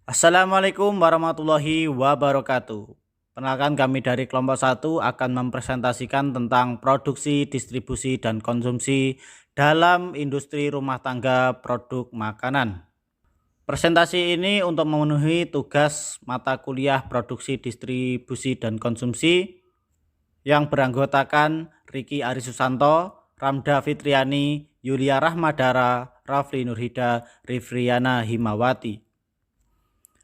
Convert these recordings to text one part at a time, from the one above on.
Assalamualaikum warahmatullahi wabarakatuh. Perkenalkan, kami dari kelompok 1 akan mempresentasikan tentang produksi, distribusi, dan konsumsi dalam industri rumah tangga produk makanan. Presentasi ini untuk memenuhi tugas mata kuliah produksi, distribusi, dan konsumsi yang beranggotakan Riki Arisusanto, Ramda Fitriani, Yulia Rahmadara, Rafli Nurhida, Rifriana Himawati.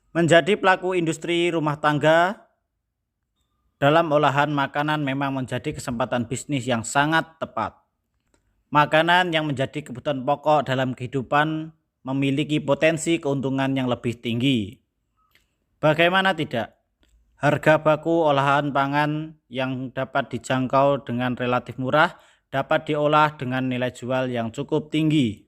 Menjadi pelaku industri rumah tangga dalam olahan makanan memang menjadi kesempatan bisnis yang sangat tepat. Makanan yang menjadi kebutuhan pokok dalam kehidupan memiliki potensi keuntungan yang lebih tinggi. Bagaimana tidak? Harga baku olahan pangan yang dapat dijangkau dengan relatif murah dapat diolah dengan nilai jual yang cukup tinggi.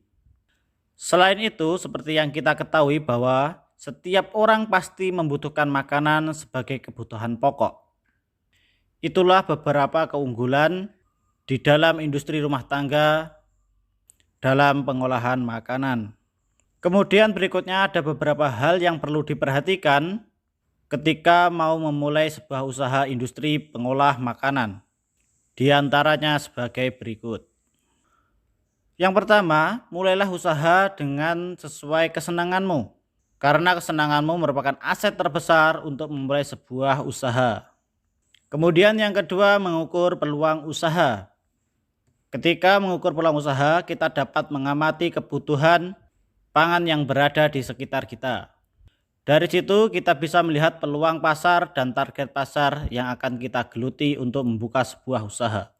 Selain itu, seperti yang kita ketahui bahwa setiap orang pasti membutuhkan makanan sebagai kebutuhan pokok. Itulah beberapa keunggulan di dalam industri rumah tangga dalam pengolahan makanan. Kemudian berikutnya ada beberapa hal yang perlu diperhatikan ketika mau memulai sebuah usaha industri pengolah makanan. Di antaranya sebagai berikut. Yang pertama, mulailah usaha dengan sesuai kesenanganmu. Karena kesenanganmu merupakan aset terbesar untuk memulai sebuah usaha. Kemudian yang kedua, mengukur peluang usaha. Ketika mengukur peluang usaha, kita dapat mengamati kebutuhan pangan yang berada di sekitar kita. Dari situ kita bisa melihat peluang pasar dan target pasar yang akan kita geluti untuk membuka sebuah usaha.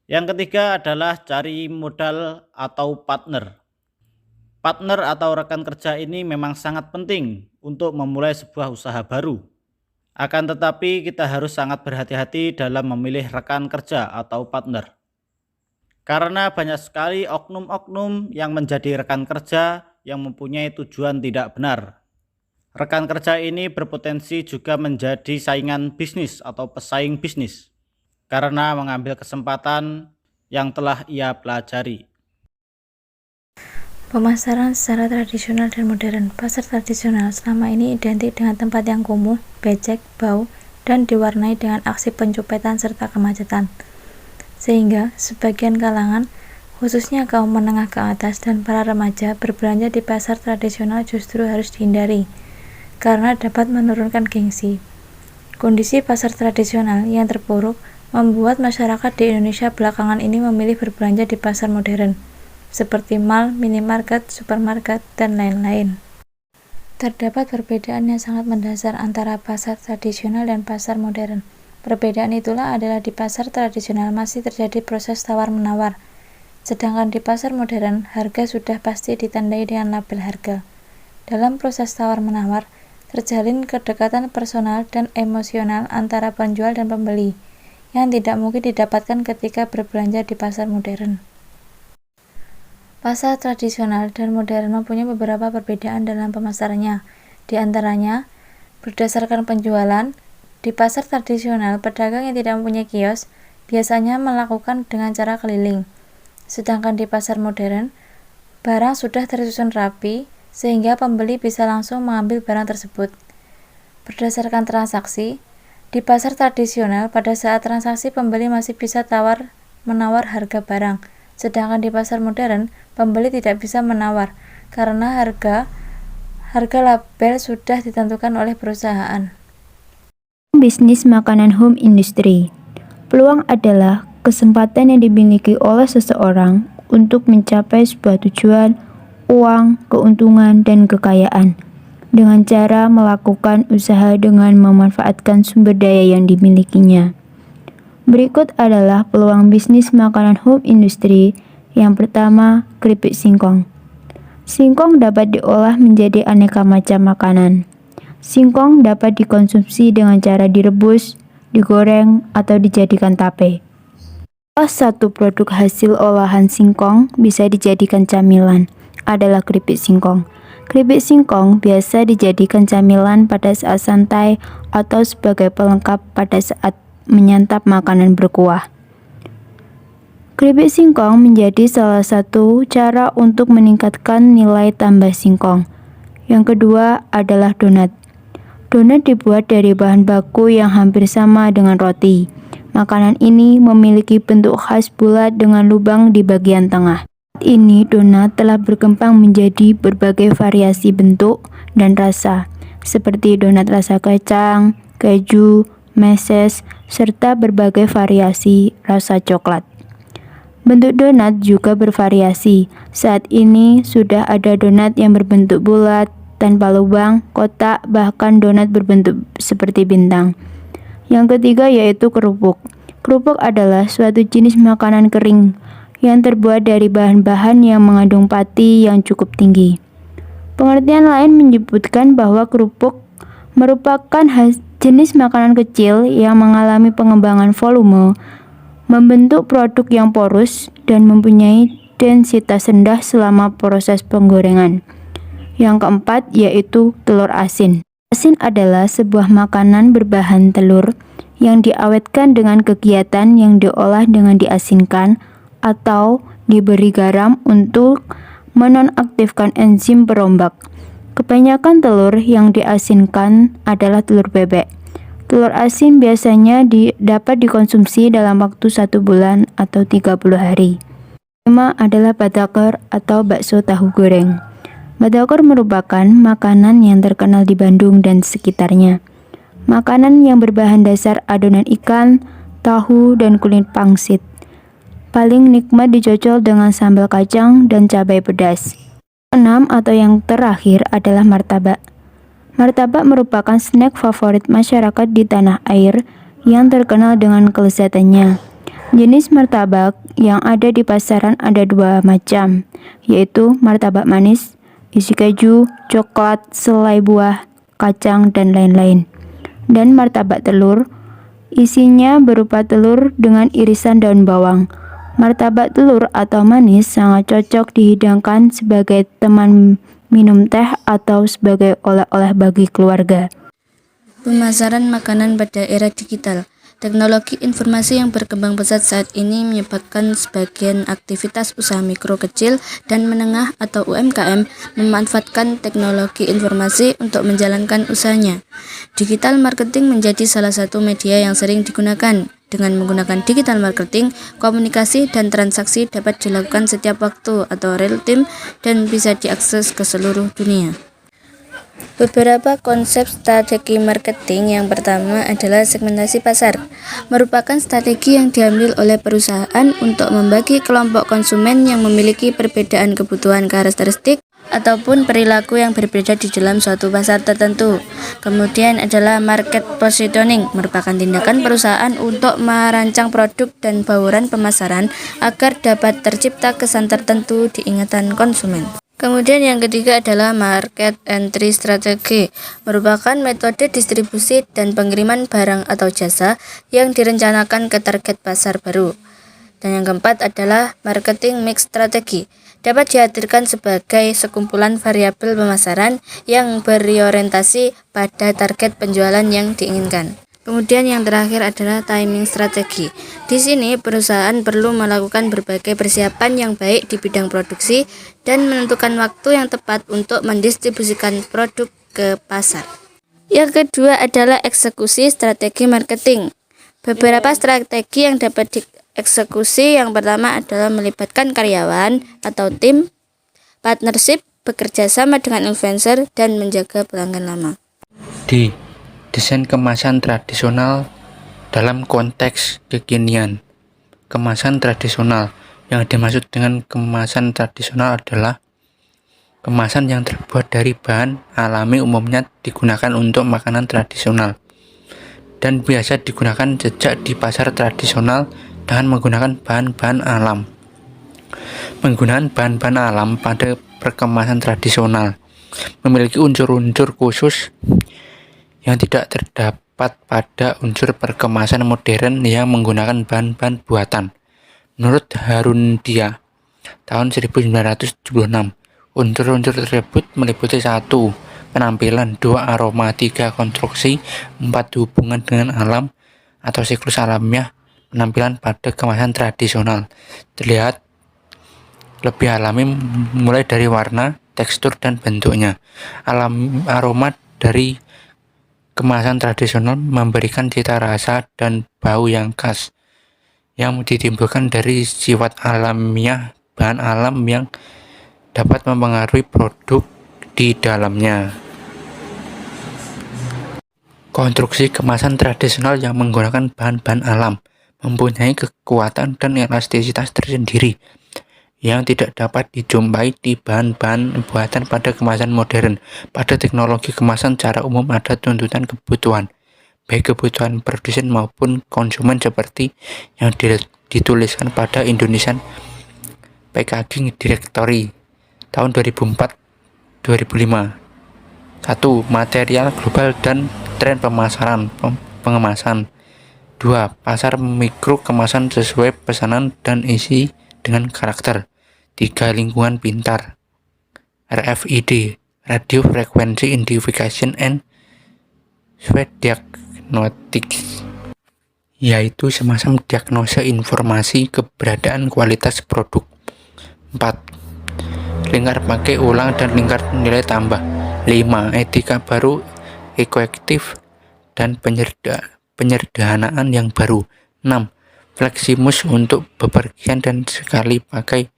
Yang ketiga adalah cari modal atau partner. Partner atau rekan kerja ini memang sangat penting untuk memulai sebuah usaha baru. Akan tetapi kita harus sangat berhati-hati dalam memilih rekan kerja atau partner. Karena banyak sekali oknum-oknum yang menjadi rekan kerja yang mempunyai tujuan tidak benar. Rekan kerja ini berpotensi juga menjadi saingan bisnis atau pesaing bisnis karena mengambil kesempatan yang telah ia pelajari. Pemasaran secara tradisional dan modern. Pasar tradisional selama ini identik dengan tempat yang kumuh, becek, bau, dan diwarnai dengan aksi pencopetan serta kemacetan. Sehingga sebagian kalangan, khususnya kaum menengah ke atas dan para remaja, berbelanja di pasar tradisional justru harus dihindari, karena dapat menurunkan gengsi. Kondisi pasar tradisional yang terpuruk membuat masyarakat di Indonesia belakangan ini memilih berbelanja di pasar modern, seperti mal, minimarket, supermarket, dan lain-lain. Terdapat perbedaan yang sangat mendasar antara pasar tradisional dan pasar modern. Perbedaan itulah adalah di pasar tradisional masih terjadi proses tawar-menawar, sedangkan di pasar modern harga sudah pasti ditandai dengan label harga. Dalam proses tawar-menawar, terjalin kedekatan personal dan emosional antara penjual dan pembeli, yang tidak mungkin didapatkan ketika berbelanja di pasar modern. Pasar tradisional dan modern mempunyai beberapa perbedaan dalam pemasarannya. Di antaranya, berdasarkan penjualan, di pasar tradisional, pedagang yang tidak mempunyai kios biasanya melakukan dengan cara keliling. Sedangkan di pasar modern, barang sudah tersusun rapi sehingga pembeli bisa langsung mengambil barang tersebut. Berdasarkan transaksi, di pasar tradisional pada saat transaksi pembeli masih bisa tawar-menawar harga barang. Sedangkan di pasar modern, pembeli tidak bisa menawar karena harga label sudah ditentukan oleh perusahaan. Bisnis makanan home industry. Peluang adalah kesempatan yang dimiliki oleh seseorang untuk mencapai sebuah tujuan, uang, keuntungan, dan kekayaan dengan cara melakukan usaha dengan memanfaatkan sumber daya yang dimilikinya. Berikut adalah peluang bisnis makanan home industry. Yang pertama, keripik singkong. Singkong dapat diolah menjadi aneka macam makanan. Singkong dapat dikonsumsi dengan cara direbus, digoreng, atau dijadikan tape. Salah satu produk hasil olahan singkong bisa dijadikan camilan adalah keripik singkong. Keripik singkong biasa dijadikan camilan pada saat santai atau sebagai pelengkap pada saat menyantap makanan berkuah. Keripik singkong menjadi salah satu cara untuk meningkatkan nilai tambah singkong, Yang kedua adalah donat. Donat dibuat dari bahan baku yang hampir sama dengan roti. Makanan ini memiliki bentuk khas bulat dengan lubang di bagian tengah. Saat ini donat telah berkembang menjadi berbagai variasi bentuk dan rasa, seperti donat rasa kacang, keju, meses, serta berbagai variasi rasa coklat. Bentuk donat juga bervariasi. Saat ini sudah ada donat yang berbentuk bulat, tanpa lubang, kotak, bahkan donat berbentuk seperti bintang. Yang ketiga yaitu kerupuk. Kerupuk adalah suatu jenis makanan kering yang terbuat dari bahan-bahan yang mengandung pati yang cukup tinggi. Pengertian lain menyebutkan bahwa kerupuk merupakan jenis makanan kecil yang mengalami pengembangan volume, membentuk produk yang porus, dan mempunyai densitas rendah selama proses penggorengan. Yang keempat yaitu telur asin. Asin adalah sebuah makanan berbahan telur yang diawetkan dengan kegiatan yang diolah dengan diasinkan atau diberi garam untuk menonaktifkan enzim perombak. Kebanyakan telur yang diasinkan adalah telur bebek. Telur asin biasanya dapat dikonsumsi dalam waktu 1 bulan atau 30 hari. Kelima adalah batagor atau bakso tahu goreng. Batagor merupakan makanan yang terkenal di Bandung dan sekitarnya. Makanan yang berbahan dasar adonan ikan, tahu, dan kulit pangsit. Paling nikmat dicocol dengan sambal kacang dan cabai pedas. Enam atau yang terakhir adalah martabak. Martabak merupakan snack favorit masyarakat di tanah air yang terkenal dengan kelezatannya. Jenis martabak yang ada di pasaran ada 2 macam, yaitu martabak manis, isi keju, coklat, selai buah, kacang, dan lain-lain. Dan martabak telur, isinya berupa telur dengan irisan daun bawang. Martabak telur atau manis sangat cocok dihidangkan sebagai teman minum teh atau sebagai oleh-oleh bagi keluarga. Pemasaran makanan pada era digital. Teknologi informasi yang berkembang pesat saat ini menyebabkan sebagian aktivitas usaha mikro, kecil, dan menengah atau UMKM memanfaatkan teknologi informasi untuk menjalankan usahanya. Digital marketing menjadi salah satu media yang sering digunakan. Dengan menggunakan digital marketing, komunikasi dan transaksi dapat dilakukan setiap waktu atau real time dan bisa diakses ke seluruh dunia. Beberapa konsep strategi marketing. Yang pertama adalah segmentasi pasar. Merupakan strategi yang diambil oleh perusahaan untuk membagi kelompok konsumen yang memiliki perbedaan kebutuhan karakteristik ataupun perilaku yang berbeda di dalam suatu pasar tertentu. Kemudian adalah market positioning, merupakan tindakan perusahaan untuk merancang produk dan bauran pemasaran agar dapat tercipta kesan tertentu di ingatan konsumen. Kemudian yang ketiga adalah market entry strategi, merupakan metode distribusi dan pengiriman barang atau jasa yang direncanakan ke target pasar baru. Dan yang keempat adalah marketing mix strategi, dapat diartikan sebagai sekumpulan variabel pemasaran yang berorientasi pada target penjualan yang diinginkan. Kemudian yang terakhir adalah timing strategi. Di sini perusahaan perlu melakukan berbagai persiapan yang baik di bidang produksi dan menentukan waktu yang tepat untuk mendistribusikan produk ke pasar. Yang kedua adalah eksekusi strategi marketing. Beberapa strategi yang dapat dieksekusi yang pertama adalah melibatkan karyawan atau tim, partnership, bekerja sama dengan influencer, dan menjaga pelanggan lama. D. Desain kemasan tradisional dalam konteks kekinian. Kemasan tradisional. Yang dimaksud dengan kemasan tradisional adalah kemasan yang terbuat dari bahan alami, umumnya digunakan untuk makanan tradisional dan biasa digunakan sejak di pasar tradisional dengan menggunakan bahan-bahan alam. Penggunaan bahan-bahan alam pada perkemasan tradisional memiliki unsur-unsur khusus yang tidak terdapat pada unsur perkemasan modern yang menggunakan bahan-bahan buatan. Menurut Harundia, tahun 1976, unsur-unsur tersebut meliputi 1. Penampilan, 2. Aroma, 3. Konstruksi, 4. Hubungan dengan alam atau siklus alamiah. Penampilan pada kemasan tradisional terlihat lebih alami mulai dari warna, tekstur dan bentuknya. Aroma dari kemasan tradisional memberikan cita rasa dan bau yang khas yang ditimbulkan dari sifat alamiah bahan alam yang dapat mempengaruhi produk di dalamnya. Konstruksi kemasan tradisional yang menggunakan bahan-bahan alam mempunyai kekuatan dan elastisitas tersendiri yang tidak dapat dijumpai di bahan-bahan buatan pada kemasan modern. Pada teknologi kemasan secara umum ada tuntutan kebutuhan, baik kebutuhan produsen maupun konsumen seperti yang dituliskan pada Indonesian Packaging Directory tahun 2004-2005. 1. Material global dan tren pengemasan. 2. Pasar mikro kemasan sesuai pesanan dan isi dengan karakter. 3. Lingkungan pintar RFID, Radio Frequency Identification and Suite Diagnostics, yaitu semacam diagnosa informasi keberadaan kualitas produk. 4. Lingkar pakai ulang dan lingkar nilai tambah. 5. Etika baru, ekoaktif, dan penyederhanaan yang baru. 6. Fleksimus untuk bepergian dan sekali pakai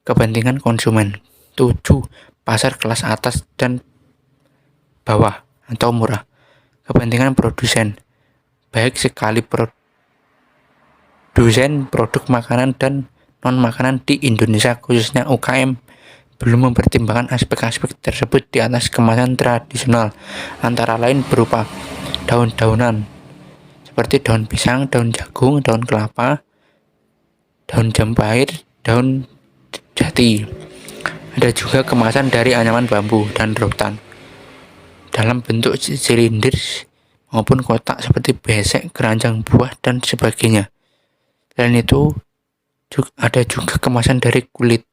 kepentingan konsumen. 7. Pasar kelas atas dan bawah atau murah, kepentingan produsen, baik sekali produsen produk makanan dan non-makanan di Indonesia khususnya UKM belum mempertimbangkan aspek-aspek tersebut di atas kemasan tradisional, antara lain berupa daun-daunan seperti daun pisang, daun jagung, daun kelapa, daun jambahir, daun jati. Ada juga kemasan dari anyaman bambu dan rotan dalam bentuk silinder maupun kotak seperti besek, keranjang buah, dan sebagainya. Selain itu, ada juga kemasan dari kulit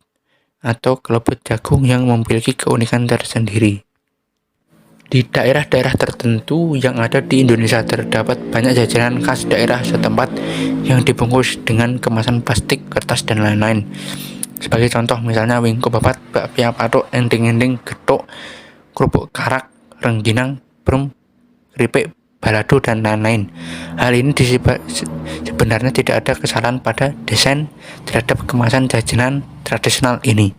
atau kelebut jagung yang memiliki keunikan tersendiri. Di daerah-daerah tertentu yang ada di Indonesia terdapat banyak jajanan khas daerah setempat yang dibungkus dengan kemasan plastik, kertas, dan lain-lain. Sebagai contoh misalnya wingko babat, bakpia patok, ending-ending, getuk, kerupuk karak, rengginang, brum, keripik, balado, dan lain-lain. Hal ini sebenarnya tidak ada kesalahan pada desain terhadap kemasan jajanan tradisional ini.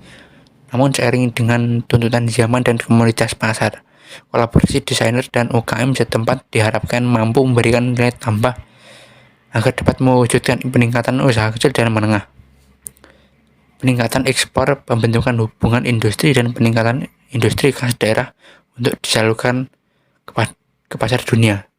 Namun seiring dengan tuntutan zaman dan komoditas pasar, kolaborasi desainer dan UKM setempat diharapkan mampu memberikan nilai tambah agar dapat mewujudkan peningkatan usaha kecil dan menengah, peningkatan ekspor, pembentukan hubungan industri, dan peningkatan industri khas daerah untuk disalurkan ke pasar dunia.